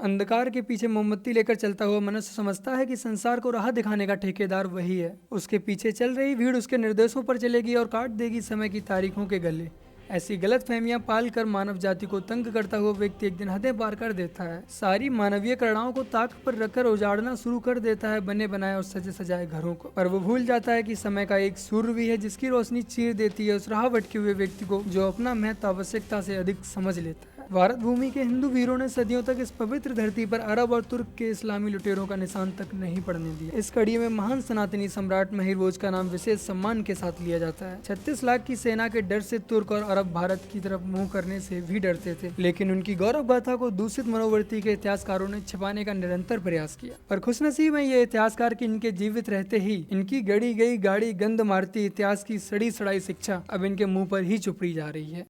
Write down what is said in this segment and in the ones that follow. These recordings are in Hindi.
अंधकार के पीछे मोमबत्ती लेकर चलता हुआ मनुष्य समझता है कि संसार को राह दिखाने का ठेकेदार वही है। उसके पीछे चल रही भीड़ उसके निर्देशों पर चलेगी और काट देगी समय की तारीखों के गले। ऐसी गलत फहमियां पाल कर मानव जाति को तंग करता हुआ व्यक्ति एक दिन हदें पार कर देता है। सारी मानवीय करुणाओं को ताक पर रखकर उजाड़ना शुरू कर देता है बने बनाए और सजे सजाए घरों को। पर वो भूल जाता है कि समय का एक सूर्य भी है जिसकी रोशनी चीर देती है उस राह भटके हुए व्यक्ति को जो अपना महत्व आवश्यकता से अधिक समझ लेता है। भारत भूमि के हिंदू वीरों ने सदियों तक इस पवित्र धरती पर अरब और तुर्क के इस्लामी लुटेरों का निशान तक नहीं पड़ने दिया। इस कड़ी में महान सनातनी सम्राट महिर भोज का नाम विशेष सम्मान के साथ लिया जाता है। 36 लाख की सेना के डर से तुर्क और अरब भारत की तरफ मुंह करने से भी डरते थे, लेकिन उनकी गौरव गाथा को दूषित मनोवर्ती के इतिहासकारों ने छिपाने का निरंतर प्रयास किया। पर खुशनसीब है ये इतिहासकार कि इनके जीवित रहते ही इनकी गड़ी गई गाड़ी गंद मारती इतिहास की सड़ी सड़ाई शिक्षा अब इनके मुंह पर ही चुपड़ी जा रही है।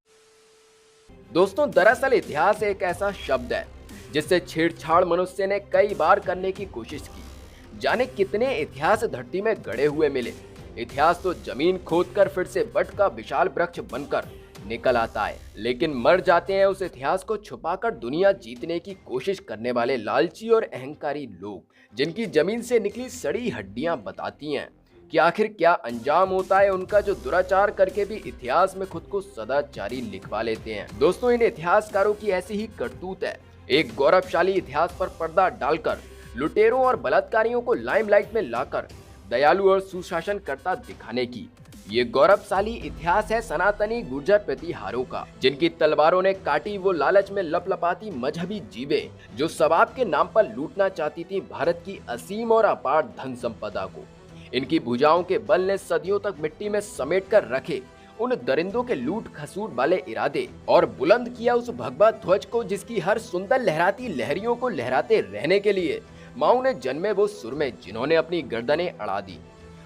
दोस्तों, दरअसल इतिहास एक ऐसा शब्द है जिससे छेड़छाड़ मनुष्य ने कई बार करने की कोशिश की। जाने कितने इतिहास धरती में गड़े हुए मिले। इतिहास तो जमीन खोदकर फिर से बट का विशाल वृक्ष बनकर निकल आता है, लेकिन मर जाते हैं उस इतिहास को छुपाकर दुनिया जीतने की कोशिश करने वाले लालची और अहंकारी लोग, जिनकी जमीन से निकली सड़ी हड्डियां बताती हैं कि आखिर क्या अंजाम होता है उनका, जो दुराचार करके भी इतिहास में खुद को सदाचारी लिखवा लेते हैं। दोस्तों, इन इतिहासकारों की ऐसी ही करतूत है एक गौरवशाली इतिहास पर पर्दा डालकर लुटेरों और बलात्कारियों को लाइमलाइट में लाकर दयालु और सुशासनकर्ता दिखाने की। ये गौरवशाली इतिहास है सनातनी गुर्जर प्रतिहारों का, जिनकी तलवारों ने काटी वो लालच में लपलपाती मजहबी जीवे जो सवाब के नाम पर लूटना चाहती थी भारत की असीम और अपार धन संपदा को। इनकी भुजाओं के बल ने सदियों तक मिट्टी में समेट कर रखे उन दरिंदों के लूट खसूट वाले इरादे और बुलंद किया उस भगवा ध्वज को जिसकी हर सुंदर लहराती लहरियों को लहराते रहने के लिए माओ ने जन्मे वो सुरमे जिन्होंने अपनी गर्दनें अड़ा दी।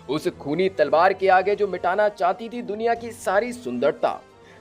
उस खूनी तलवार के आगे जो मिटाना चाहती थी दुनिया की सारी सुंदरता,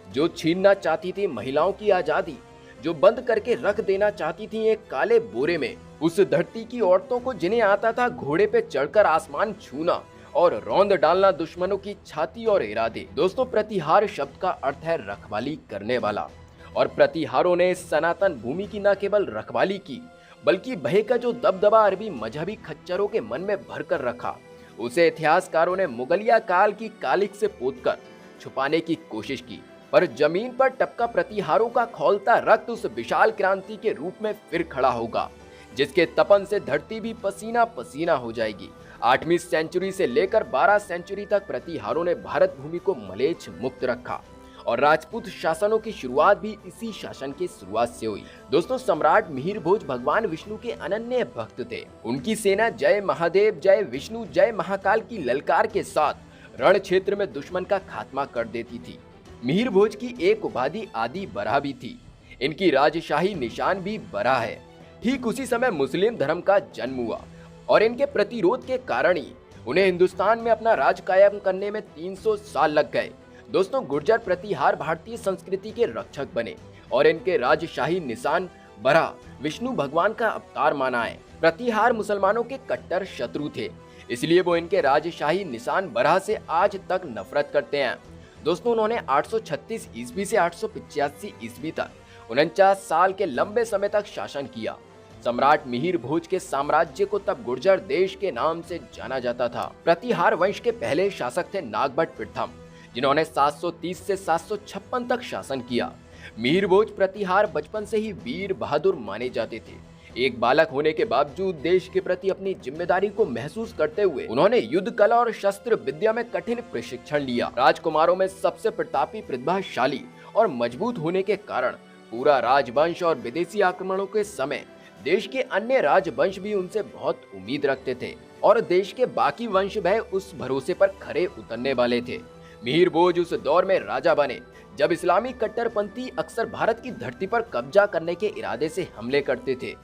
जो छीनना चाहती थी महिलाओं की आजादी, जो बंद करके रख देना चाहती थी एक काले बोरे में उस धरती की औरतों को जिन्हें आता था घोड़े पे चढ़कर आसमान छूना और रौंद डालना दुश्मनों की छाती और इरादे। दोस्तों, प्रतिहार शब्द का अर्थ है रखवाली करने वाला, और प्रतिहारों ने सनातन भूमि की न केवल रखवाली की बल्कि भय का जो दबदबा अरबी मजहबी खच्चरों के मन में भर कर रखा उसे इतिहासकारों ने मुगलिया काल की कालिक से पोतकर छुपाने की कोशिश की। पर जमीन पर टपका प्रतिहारों का खौलता रक्त उस विशाल क्रांति के रूप में फिर खड़ा होगा जिसके तपन से धरती भी पसीना पसीना हो जाएगी। 8वीं सेंचुरी से लेकर 12 सेंचुरी तक प्रतिहारों ने भारत भूमि को मलेच्छ मुक्त रखा और राजपूत शासनों की शुरुआत भी इसी शासन की शुरुआत से हुई। दोस्तों, सम्राट मिहिर भोज भगवान विष्णु के अनन्य भक्त थे। उनकी सेना जय महादेव, जय विष्णु, जय महाकाल की ललकार के साथ रण क्षेत्र में दुश्मन का खात्मा कर देती थी। मिहिर भोज की एक उपाधि आदि बरहा भी थी। इनकी राजशाही निशान भी बरहा है। ठीक उसी समय मुस्लिम धर्म का जन्म हुआ और इनके प्रतिरोध के कारण ही उन्हें हिंदुस्तान में अपना राज कायम करने में 300 साल लग गए। दोस्तों, गुर्जर प्रतिहार भारतीय संस्कृति के रक्षक बने और इनके राजशाही निशान बरहा विष्णु भगवान का अवतार माना है। प्रतिहार मुसलमानों के कट्टर शत्रु थे, इसलिए वो इनके राजशाही निशान बरहा से आज तक नफरत करते हैं। दोस्तों, उन्होंने 836 ईस्वी से 885 ईस्वी तक 49 साल के लंबे समय तक शासन किया। सम्राट मिहिर भोज के साम्राज्य को तब गुर्जर देश के नाम से जाना जाता था। प्रतिहार वंश के पहले शासक थे नागभट्ट प्रथम, जिन्होंने 730 से 756 तक शासन किया। मिहिर भोज प्रतिहार बचपन से ही वीर बहादुर माने जाते थे। एक बालक होने के बावजूद देश के प्रति अपनी जिम्मेदारी को महसूस करते हुए उन्होंने युद्ध कला और शस्त्र विद्या में कठिन प्रशिक्षण लिया। राजकुमारों में सबसे प्रतापी, प्रतिभाशाली और मजबूत होने के कारण पूरा राजवंश और विदेशी आक्रमणों के समय देश के अन्य राजवंश भी उनसे बहुत उम्मीद रखते थे और देश के बाकी वंश भय उस भरोसे पर खरे उतरने वाले थे। मिहिर भोज उस दौर में राजा बने जब इस्लामी कट्टरपंथी अक्सर भारत की धरती पर कब्जा करने के इरादे से हमले करते थे।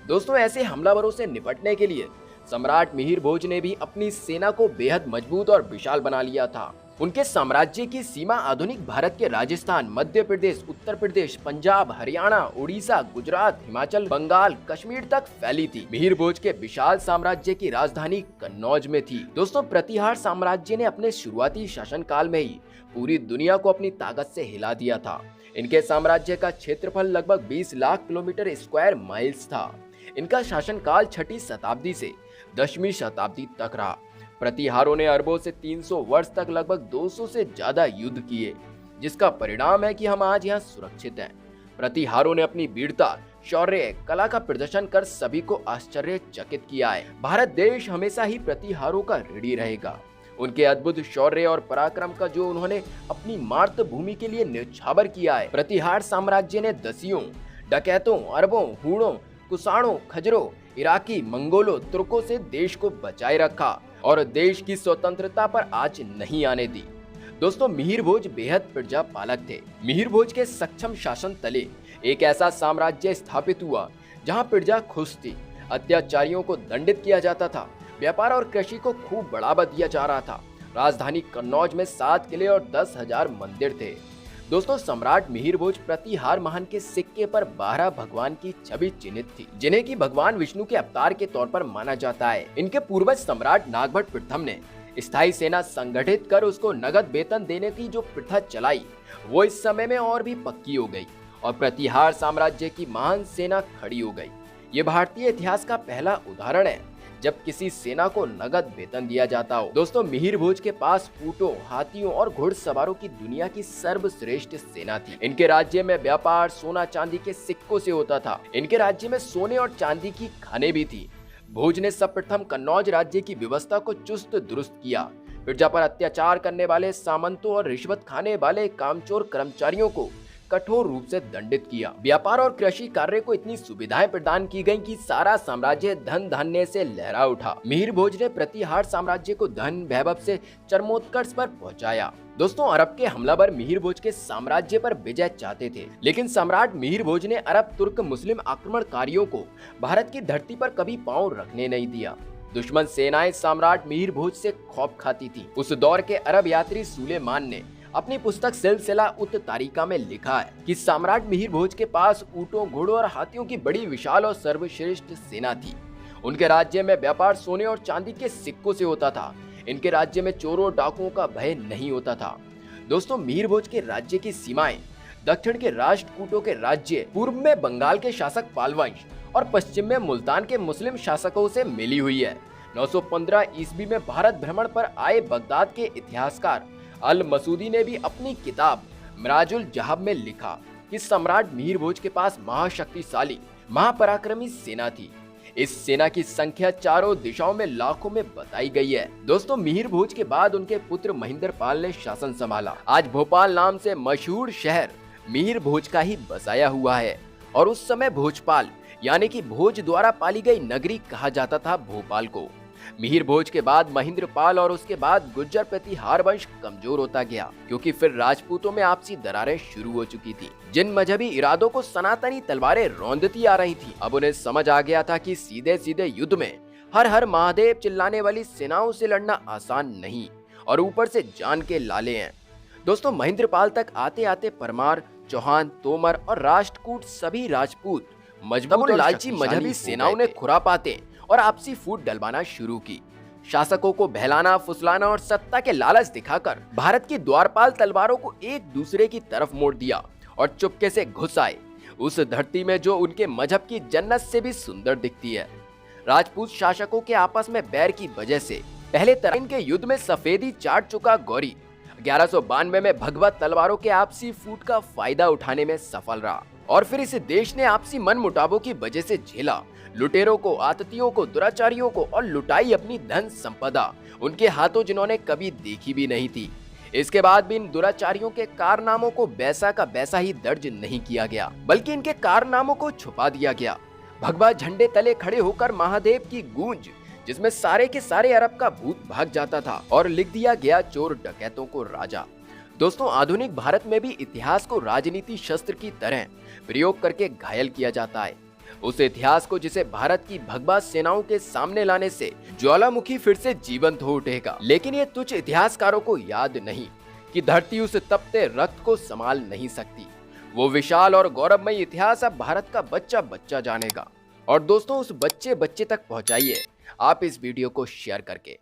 दोस्तों, ऐसे हमलावरों से निपटने के लिए सम्राट मिहिर भोज ने भी अपनी सेना को बेहद मजबूत और विशाल बना लिया था। उनके साम्राज्य की सीमा आधुनिक भारत के राजस्थान, मध्य प्रदेश, उत्तर प्रदेश, पंजाब, हरियाणा, उड़ीसा, गुजरात, हिमाचल, बंगाल, कश्मीर तक फैली थी। मिहिर भोज के विशाल साम्राज्य की राजधानी कन्नौज में थी। दोस्तों, प्रतिहार साम्राज्य ने अपने शुरुआती शासनकाल में ही पूरी दुनिया को अपनी ताकत से हिला दिया था। इनके साम्राज्य का क्षेत्रफल लगभग 20 लाख किलोमीटर स्क्वायर माइल्स था। इनका शासनकाल 6वीं शताब्दी से 10वीं शताब्दी तक रहा। प्रतिहारों ने अरबों से 300 वर्ष तक लगभग 200 से ज्यादा युद्ध किए, जिसका परिणाम है कि हम आज यहाँ सुरक्षित हैं। प्रतिहारों ने अपनी वीरता, शौर्य, कला का प्रदर्शन कर सभी को आश्चर्यचकित किया है। भारत देश हमेशा ही प्रतिहारों का ऋणी रहेगा। उनके अद्भुत शौर्य और पराक्रम का जो उन्होंने अपनी मातृभूमि के लिए न्यौछावर किया है। प्रतिहार साम्राज्य ने दसियों, डकैतों, अरबों, हूणों, कुषाणों, खजरों, इराकी, मंगोलों, तुर्कों से देश को बचाए रखा और देश की स्वतंत्रता पर आंच नहीं आने दी। दोस्तों, मिहिर भोज बेहद प्रजा पालक थे। मिहिर भोज के सक्षम शासन तले एक ऐसा साम्राज्य स्थापित हुआ जहां प्रजा खुश थी, अत्याचारियों को दंडित किया जाता था, व्यापार और कृषि को खूब बढ़ावा दिया जा रहा था। राजधानी कन्नौज में 7 किले और 10,000 मंदिर थे। दोस्तों, सम्राट मिहिर भोज प्रतिहार महान के सिक्के पर 12 भगवान की छवि चिन्हित थी, जिन्हें की भगवान विष्णु के अवतार के तौर पर माना जाता है। इनके पूर्वज सम्राट नागभट्ट प्रथम ने स्थायी सेना संगठित कर उसको नगद वेतन देने की जो प्रथा चलाई, वो इस समय में और भी पक्की हो गई और प्रतिहार साम्राज्य की महान सेना खड़ी हो गई। ये भारतीय इतिहास का पहला उदाहरण है जब किसी सेना को नगद वेतन दिया जाता हो। दोस्तों, मिहिर भोज के पास ऊंटों, हाथियों और घुड़सवारों की दुनिया की सर्वश्रेष्ठ सेना थी। इनके राज्य में व्यापार सोना चांदी के सिक्कों से होता था। इनके राज्य में सोने और चांदी की खानें भी थी। भोज ने सर्वप्रथम कन्नौज राज्य की व्यवस्था को चुस्त दुरुस्त किया। प्रजा पर अत्याचार करने वाले सामंतों और रिश्वत खाने वाले कामचोर कर्मचारियों को कठोर रूप से दंडित किया। व्यापार और कृषि कार्य को इतनी सुविधाएं प्रदान की गईं कि सारा साम्राज्य धन धान्य से लहरा उठा। मिहिर भोज ने प्रतिहार साम्राज्य को धन वैभव से चरमोत्कर्ष पर पहुंचाया। दोस्तों, अरब के हमलावर मिहिर भोज के साम्राज्य पर विजय चाहते थे, लेकिन सम्राट मिहिर भोज ने अरब तुर्क मुस्लिम आक्रमणकारियों को भारत की धरती पर कभी पांव रखने नहीं दिया। दुश्मन सेनाएं सम्राट मिहिर भोज से खौफ खाती थी। उस दौर के अरब यात्री सुलेमान ने अपनी पुस्तक सिलसिला उत तारिका में लिखा है कि सम्राट मिहिर भोज के पास ऊंटों, घोड़ों और हाथियों की बड़ी विशाल और सर्वश्रेष्ठ सेना थी। उनके राज्य में व्यापार सोने और चांदी के सिक्कों से होता था। इनके राज्य में चोरों डाकुओं का भय नहीं होता था। दोस्तों, मिहिर भोज के राज्य की सीमाएं दक्षिण के राष्ट्रकूटों के राज्य, पूर्व में बंगाल के शासक पालवंश और पश्चिम में मुल्तान के मुस्लिम शासकों से मिली हुई है। 915 ईस्वी में भारत भ्रमण पर आए बगदाद के इतिहासकार अल मसूदी ने भी अपनी किताब मिराजुल जहाब में लिखा कि सम्राट मिहिर भोज के पास महाशक्तिशाली महापराक्रमी सेना थी। इस सेना की संख्या चारों दिशाओं में लाखों में बताई गई है। दोस्तों, मिहिर भोज के बाद उनके पुत्र महेंद्रपाल ने शासन संभाला। आज भोपाल नाम से मशहूर शहर मिहिर भोज का ही बसाया हुआ है और उस समय भोजपाल यानी कि भोज द्वारा पाली गई नगरी कहा जाता था भोपाल को। मिहिर भोज के बाद महेंद्रपाल और उसके बाद गुर्जर प्रतिहार वंश कमजोर होता गया, क्योंकि फिर राजपूतों में आपसी दरारें शुरू हो चुकी थी। जिन मजहबी इरादों को सनातनी तलवारें रौंदती आ रही थी, अब उन्हें समझ आ गया था कि सीधे सीधे युद्ध में हर हर महादेव चिल्लाने वाली सेनाओं से लड़ना आसान नहीं और ऊपर से जान के लाले हैं। दोस्तों, महेंद्रपाल तक आते आते परमार, चौहान, तोमर और राष्ट्रकूट सभी राजपूत मजबूत और लालची मजहबी सेनाओं ने खुरापाते और आपसी फूट डलवाना शुरू की। शासकों को बहलाना, फुसलाना और सत्ता के लालच दिखाकर भारत की द्वारपाल तलवारों को एक दूसरे की तरफ मोड़ दिया और चुपके से घुस आए उस धरती में जो उनके मजहब की जन्नत से भी सुंदर दिखती है। राजपूत शासकों के आपस में बैर की वजह से पहले तराइन के युद्ध में सफेदी चाट चुका गौरी 1192 में भगवत तलवारों के आपसी फूट का फायदा उठाने में सफल रहा और फिर इस देश ने आपसी मन मुटावों की वजह से झेला। लुटेरों को, आततियों को, दुराचारियों को और लुटाई अपनी धन संपदा उनके हाथों जिन्होंने कभी देखी भी नहीं थी। इसके बाद भी इन दुराचारियों के कारनामों को वैसा का वैसा ही दर्ज नहीं किया गया, बल्कि इनके कारनामों को छुपा दिया गया। भगवा झंडे तले खड़े होकर महादेव की गूंज, जिसमें सारे के सारे अरब का भूत भाग जाता था, और लिख दिया गया चोर डकैतों को राजा। दोस्तों, आधुनिक भारत में भी इतिहास को राजनीति शस्त्र की तरह प्रयोग करके घायल किया जाता है। उस इतिहास को जिसे भारत की भगवा सेनाओं के सामने लाने से ज्वालामुखी फिर से जीवंत हो उठेगा। लेकिन ये तुच्छ इतिहासकारों को याद नहीं कि धरती उस तपते रक्त को संभाल नहीं सकती। वो विशाल और गौरवमयी इतिहास अब भारत का बच्चा बच्चा जानेगा। और दोस्तों, उस बच्चे बच्चे तक पहुंचाइए आप इस वीडियो को शेयर करके।